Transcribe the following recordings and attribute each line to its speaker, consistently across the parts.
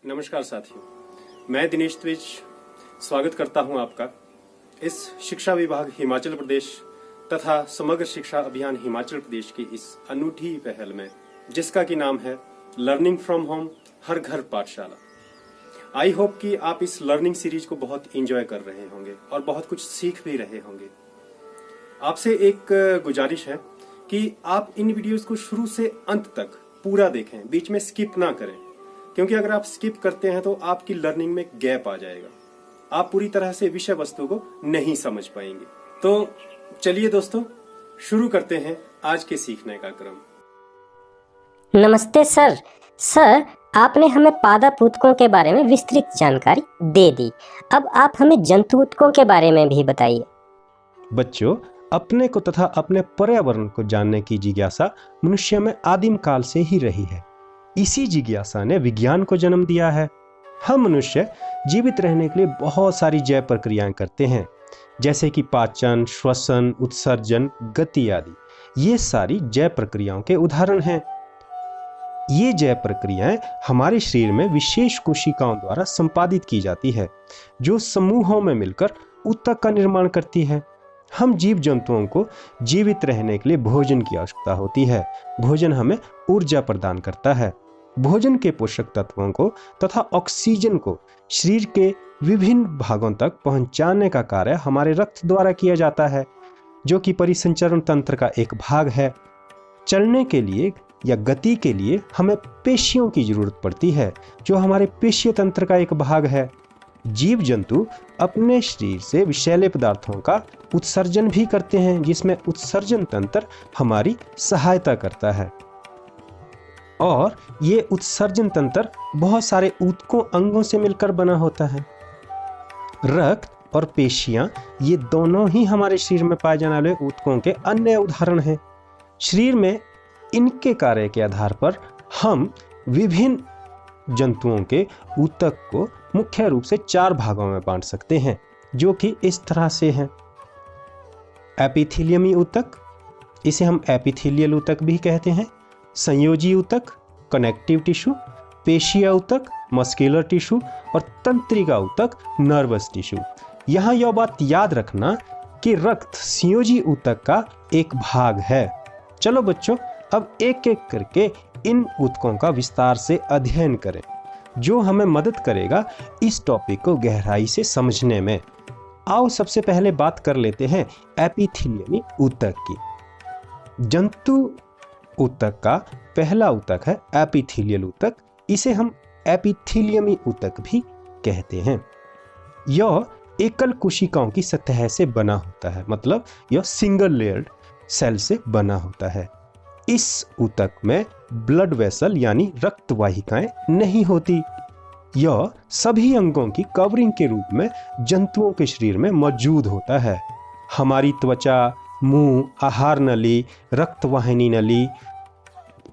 Speaker 1: नमस्कार साथियों, मैं दिनेश द्विज स्वागत करता हूं आपका इस शिक्षा विभाग हिमाचल प्रदेश तथा समग्र शिक्षा अभियान हिमाचल प्रदेश की इस अनूठी पहल में, जिसका की नाम है लर्निंग फ्रॉम होम हर घर पाठशाला। आई होप कि आप इस लर्निंग सीरीज को बहुत एंजॉय कर रहे होंगे और बहुत कुछ सीख भी रहे होंगे। आपसे एक गुजारिश है कि आप इन वीडियोस को शुरू से अंत तक पूरा देखें, बीच में स्किप ना करें, क्योंकि अगर आप स्किप करते हैं तो आपकी लर्निंग में गैप आ जाएगा, आप पूरी तरह से विषय वस्तु को नहीं समझ पाएंगे। तो चलिए दोस्तों, शुरू करते हैं आज के सीखने का क्रम।
Speaker 2: नमस्ते सर। आपने हमें पादप ऊतकों के बारे में विस्तृत जानकारी दे दी। अब आप हमें जंतु ऊतकों के बारे में भी बताइए।
Speaker 3: बच्चों, अपने को तथा अपने पर्यावरण को जानने की जिज्ञासा मनुष्य में आदिम काल से ही रही है। इसी जिज्ञासा ने विज्ञान को जन्म दिया है। हम मनुष्य जीवित रहने के लिए बहुत सारी जैव प्रक्रियाएं करते हैं, जैसे कि पाचन, श्वसन, उत्सर्जन, गति आदि। ये सारी जैव प्रक्रियाओं के उदाहरण हैं। ये जैव प्रक्रियाएं हमारे शरीर में विशेष कोशिकाओं द्वारा संपादित की जाती है, जो समूहों में मिलकर ऊतक का निर्माण करती है। हम जीव जंतुओं को जीवित रहने के लिए भोजन की आवश्यकता होती है। भोजन हमें ऊर्जा प्रदान करता है। भोजन के पोषक तत्वों को तथा ऑक्सीजन को शरीर के विभिन्न भागों तक पहुंचाने का कार्य हमारे रक्त द्वारा किया जाता है, जो कि परिसंचरण तंत्र का एक भाग है। चलने के लिए या गति के लिए हमें पेशियों की जरूरत पड़ती है, जो हमारे पेशीय तंत्र का एक भाग है। जीव जंतु अपने शरीर से विषैले पदार्थों का उत्सर्जन भी करते हैं, जिसमें उत्सर्जन तंत्र हमारी सहायता करता है। और ये उत्सर्जन तंत्र बहुत सारे ऊतकों अंगों से मिलकर बना होता है। रक्त और पेशियां, ये दोनों ही हमारे शरीर में पाए जाने वाले ऊतकों के अन्य उदाहरण हैं। शरीर में इनके कार्य के आधार पर हम विभिन्न जंतुओं के ऊतक को मुख्य रूप से 4 भागों में बांट सकते हैं, जो कि इस तरह से हैं। एपिथेलियमी ऊतक, इसे हम एपिथेलियल ऊतक भी कहते हैं। संयोजी ऊतक, कनेक्टिव टिश्यू। पेशीय ऊतक, मस्कुलर टिश्यू। और तंत्रिका ऊतक, नर्वस टिश्यू। यहाँ यह बात याद रखना कि रक्त संयोजी ऊतक का एक भाग है। चलो बच्चों, अब एक एक करके इन ऊतकों का विस्तार से अध्ययन करें, जो हमें मदद करेगा इस टॉपिक को गहराई से समझने में। आओ सबसे पहले बात कर लेते हैं एपिथेलियमी ऊतक की। जंतु ऊतक का पहला ऊतक है एपिथेलियल ऊतक। इसे हम एपिथेलियमी ऊतक भी कहते हैं। यह एकल कोशिकाओं की सतह से बना होता है, मतलब यह सिंगल लेयर्ड सेल से बना होता है। इस ऊतक में ब्लड वेसल यानी रक्त वाहिकाएं नहीं होती। यह सभी अंगों की कवरिंग के रूप में जंतुओं के शरीर में मौजूद होता है। हमारी त्वचा, मुंह, आहार नली, रक्तवाहिनी नली,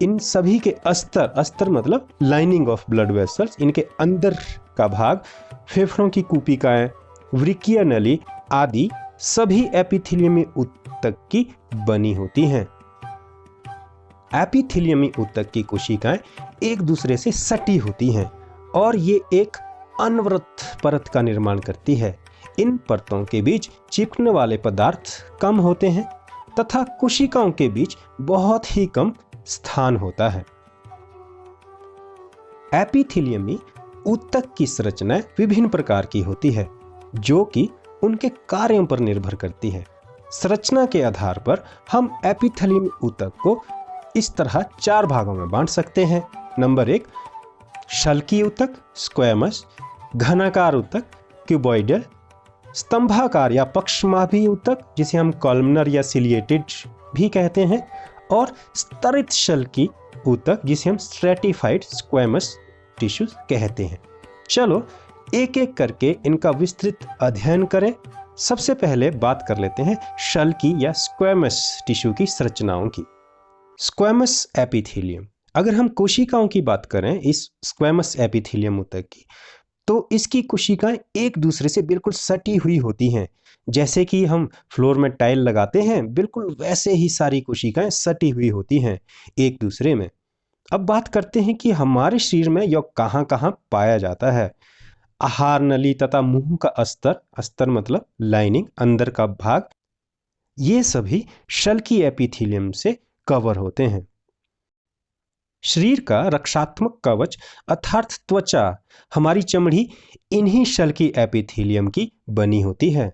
Speaker 3: इन सभी के अस्तर मतलब लाइनिंग ऑफ ब्लड वेसल्स, इनके अंदर का भाग, फेफड़ों की कूपिकाएं, वृक्कीय नली आदि सभी एपिथेलियमी ऊतक की बनी होती हैं। एपिथेलियमी ऊतक की कोशिकाएं एक दूसरे से सटी होती हैं और ये एक अनवरत परत का निर्माण करती है। इन परतों के बीच चिपकने वाले पदार्थ कम होते हैं तथा कोशिकाओं के बीच बहुत ही कम स्थान होता है। एपिथेलियमी ऊतक की संरचना विभिन्न प्रकार की होती है, जो कि उनके कार्यों पर निर्भर करती है। संरचना के आधार पर हम एपिथेलियमी ऊतक को इस तरह 4 भागों में बांट सकते हैं। नंबर 1, शल्की ऊतक, स्क्वैमस। घनाकार ऊतक, क्यूबॉइडल। स्तंभाकार या पक्षमाभी ऊतक, जिसे हम कॉलमनर या सिलिएटेड भी कहते हैं। और स्तरित शल्की ऊतक, जिसे हम स्ट्रेटिफाइड स्क्वैमस टिश्यू कहते हैं। चलो एक एक करके इनका विस्तृत अध्ययन करें। सबसे पहले बात कर लेते हैं शल्की या स्क्वैमस टिश्यू की संरचनाओं की। स्क्वैमस एपिथेलियम, अगर हम कोशिकाओं की बात करें इस स्क्वैमस एपिथेलियम ऊतक की, तो इसकी कोशिकाएं एक दूसरे से बिल्कुल सटी हुई होती हैं। जैसे कि हम फ्लोर में टाइल लगाते हैं, बिल्कुल वैसे ही सारी कोशिकाएं सटी हुई होती हैं एक दूसरे में। अब बात करते हैं कि हमारे शरीर में यह कहाँ कहाँ पाया जाता है। आहार नली तथा मुंह का अस्तर, अस्तर मतलब लाइनिंग, अंदर का भाग, ये सभी शल्की एपिथेलियम से कवर होते हैं। शरीर का रक्षात्मक कवच अर्थात त्वचा, हमारी चमड़ी इन्हीं शल्की एपिथेलियम की बनी होती है।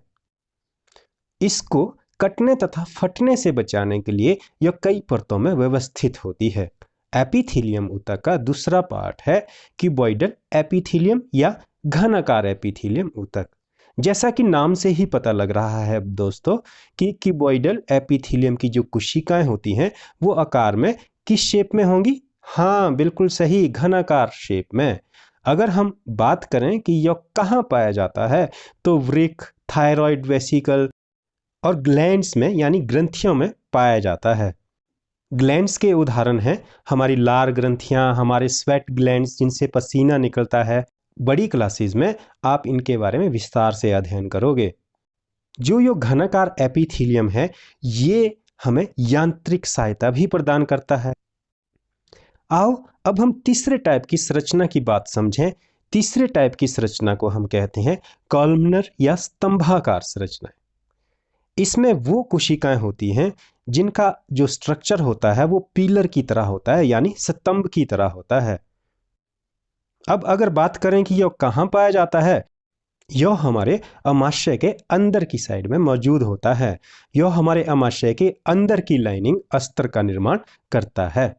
Speaker 3: इसको कटने तथा फटने से बचाने के लिए यह कई परतों में व्यवस्थित होती है। एपिथेलियम ऊतक का दूसरा पार्ट है क्यूबॉइडल एपिथेलियम या घनाकार एपिथेलियम ऊतक। जैसा कि नाम से ही पता लग रहा है दोस्तों कि क्यूबॉइडल एपिथेलियम की जो कोशिकाएं होती हैं वो आकार में किस शेप में होंगी? हाँ, बिल्कुल सही, घनाकार शेप में। अगर हम बात करें कि यह कहाँ पाया जाता है तो वृक्क, थायराइड वेसिकल और ग्लैंड्स में यानी ग्रंथियों में पाया जाता है। ग्लैंड्स के उदाहरण हैं हमारी लार ग्रंथियां, हमारे स्वेट ग्लैंड्स जिनसे पसीना निकलता है। बड़ी क्लासेस में आप इनके बारे में विस्तार से अध्ययन करोगे। जो घनाकार एपिथेलियम है ये हमें यांत्रिक सहायता भी प्रदान करता है। आओ अब हम तीसरे टाइप की संरचना की बात समझें। तीसरे टाइप की संरचना को हम कहते हैं कॉलमनर या स्तंभाकार संरचना। इसमें वो कोशिकाएं होती हैं जिनका जो स्ट्रक्चर होता है वो पिलर की तरह होता है, यानी स्तंभ की तरह होता है। अब अगर बात करें कि यह कहाँ पाया जाता है, यह हमारे अमाशय के अंदर की साइड में मौजूद होता है। यह हमारे अमाशय के अंदर की लाइनिंग अस्तर का निर्माण करता है।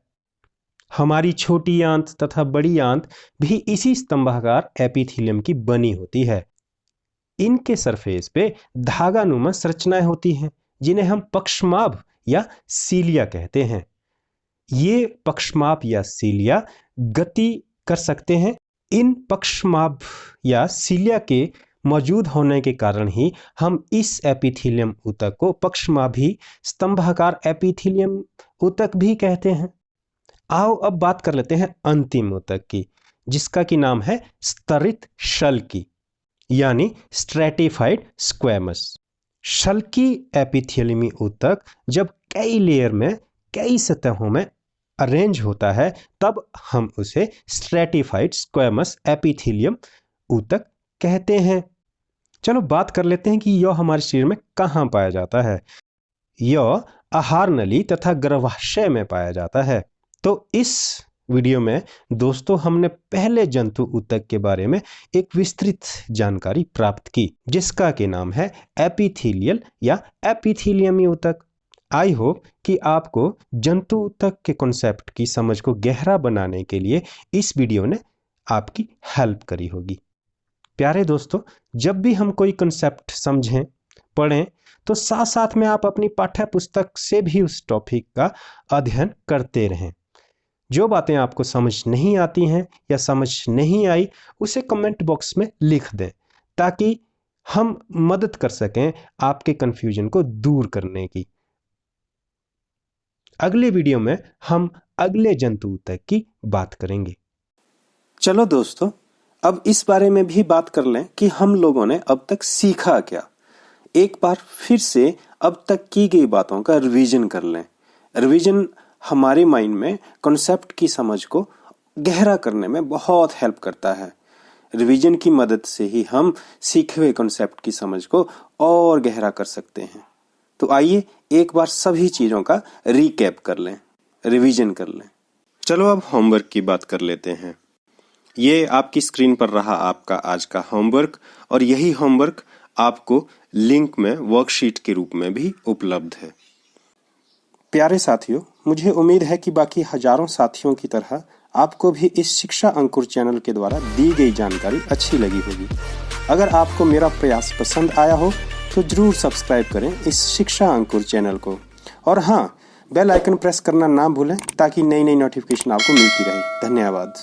Speaker 3: हमारी छोटी आंत तथा बड़ी आंत भी इसी स्तंभाकार एपिथेलियम की बनी होती है। इनके सरफेस पे धागानुमा संरचनाएं होती हैं जिन्हें हम पक्षमाभ या सीलिया कहते हैं। ये पक्षमाभ या सीलिया गति कर सकते हैं। इन पक्षमाभ या सीलिया के मौजूद होने के कारण ही हम इस एपिथेलियम ऊतक को पक्षमाभी स्तंभाकार एपिथेलियम ऊतक भी कहते हैं। आओ अब बात कर लेते हैं अंतिम ऊतक की, जिसका की नाम है स्तरित शल्की यानी स्ट्रेटिफाइड स्क्वैमस। शल्की एपिथेलियमी ऊतक जब कई लेयर में, कई सतहों में अरेंज होता है तब हम उसे स्ट्रेटिफाइड स्क्वैमस एपिथेलियम ऊतक कहते हैं। चलो बात कर लेते हैं कि यह हमारे शरीर में कहाँ पाया जाता है। यह आहार नली तथा गर्भाशय में पाया जाता है। तो इस वीडियो में दोस्तों हमने पहले जंतु ऊतक के बारे में एक विस्तृत जानकारी प्राप्त की, जिसका के नाम है एपिथेलियल या एपिथेलियमी ऊतक। आई होप कि आपको जंतु ऊतक के कॉन्सेप्ट की समझ को गहरा बनाने के लिए इस वीडियो ने आपकी हेल्प करी होगी। प्यारे दोस्तों, जब भी हम कोई कॉन्सेप्ट समझें, पढ़ें, तो साथ साथ में आप अपनी पाठ्य पुस्तक से भी उस टॉपिक का अध्ययन करते रहें। जो बातें आपको समझ नहीं आती हैं या समझ नहीं आई उसे कमेंट बॉक्स में लिख दें ताकि हम मदद कर सकें आपके कन्फ्यूजन को दूर करने की। अगले वीडियो में हम अगले जंतु ऊतक की बात करेंगे।
Speaker 1: चलो दोस्तों, अब इस बारे में भी बात कर लें कि हम लोगों ने अब तक सीखा क्या। एक बार फिर से अब तक की गई बातों का रिवीजन कर लें। रिवीजन हमारे माइंड में कॉन्सेप्ट की समझ को गहरा करने में बहुत हेल्प करता है। रिवीजन की मदद से ही हम सीखे हुए कॉन्सेप्ट की समझ को और गहरा कर सकते हैं। तो आइए एक बार सभी चीजों का रिकैप कर लें, रिवीजन कर लें। चलो अब होमवर्क की बात कर लेते हैं। ये आपकी स्क्रीन पर रहा आपका आज का होमवर्क, और यही होमवर्क आपको लिंक में वर्कशीट के रूप में भी उपलब्ध है। प्यारे साथियों, मुझे उम्मीद है कि बाकी हजारों साथियों की तरह आपको भी इस शिक्षा अंकुर चैनल के द्वारा दी गई जानकारी अच्छी लगी होगी। अगर आपको मेरा प्रयास पसंद आया हो तो जरूर सब्सक्राइब करें इस शिक्षा अंकुर चैनल को, और हाँ, बेल आइकन प्रेस करना ना भूलें ताकि नई नई नोटिफिकेशन आपको मिलती रहे। धन्यवाद।